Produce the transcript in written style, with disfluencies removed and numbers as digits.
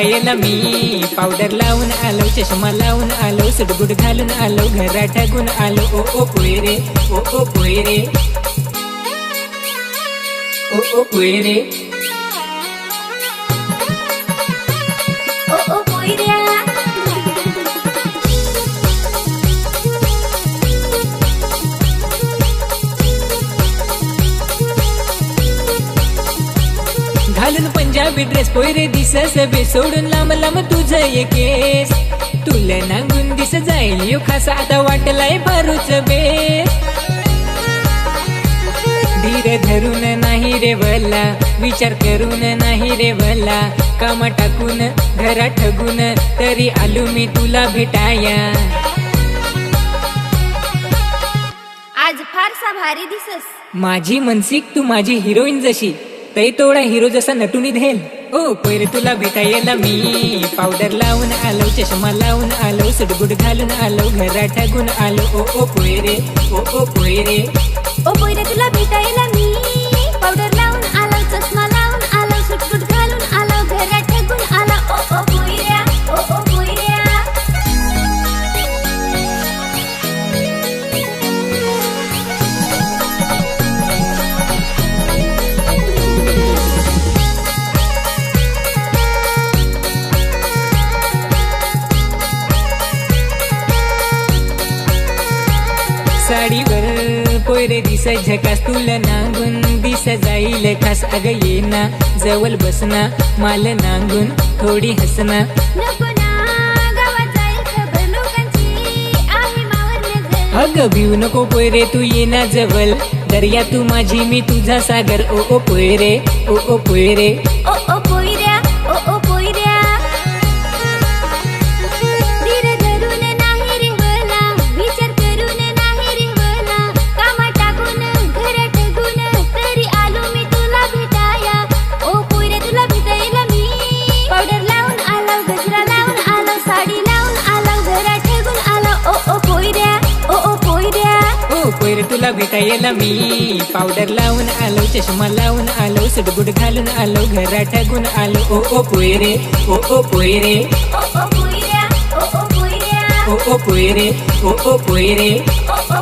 भेटायला मी पावडर लावून आलो, चष्मा लावून आलो, सुटबुट घालून आलो, घरात टाकून आलो. ओ ओ पोयरे, ओ ओ पोयरे, ओ ओ पोयरे, ओ ओ पोयऱ्या. घालून पंजाबी ड्रेस पोयरे दिसस बे, सोडून लांब लांब तुझं एक केस, तुला नांगून दिस जाईल यो खास, आता वाटलाय फारूच बे. धीर धरून नाही रे भला, विचार करून नाही रे भला, काम टाकून घरा ठगून तरी आलो मी तुला भेटाया. आज फारसा भारी दिसस. माझी मनसिक तू माझी हिरोईन जशी, तै तोडा हिरो जसा नटून धेल. ओ पोयरे तुला भेटायला मी पावडर लावून आलो, चष्मा लावून आलो, सुटबुट घालून आलो, घरात टाकून आलो. ओ ओ पोयरे, ओ ओ पोयरे, ओ पोयऱ्या तुला भेटायला मी पावडर लावून आलो, चष्मा लावून आलो, सुटबुट घालून आलो, घरात ठेकून आलो. ओ ओ पोयऱ्या, ओ ओ पोयऱ्या. साडीवर पोयरे दिस झकास, तुला नांगून दिस जाईल खास. अग ये ना जवळ बसना, माल नांगून थोडी हसना. नको ना गावात जाईल खबर लोकांची, आहे मावर नजर. अग भिऊ नको पोयरे तू ये ना जवळ, दर्या तू माझी मी तुझा सागर. ओ ओ पोयरे, ओ ओ पोयरे, ओ ओ पोयऱ्या, ओ ओ पोयऱ्या. धीर धरून नाही रे भला, विचार करून नाही रे भला, कामा टाकून घरात ठगून तरी आलो मी तुला भेटाया. ओ पोयऱ्या तुला भेटायला मी पावडर लावून आलो, गजरा लावून आलो, साडी लावून आलो, घरात ठगून आलो. ओ ओ पोयऱ्या, ओ ओ पोयऱ्या. ओ पोयरे तुला भेटायला मी पावडर लावून आलो, चष्मा लावून आलो, सुटबुट घालून आलो, घरात टाकून आलो. ओ ओ पोयरे, ओ ओ पोयरे, ओ ओ पोयऱ्या, ओ ओ पोयऱ्या. ओ ओ पोयरे, ओ ओ पोयरे, ओ ओ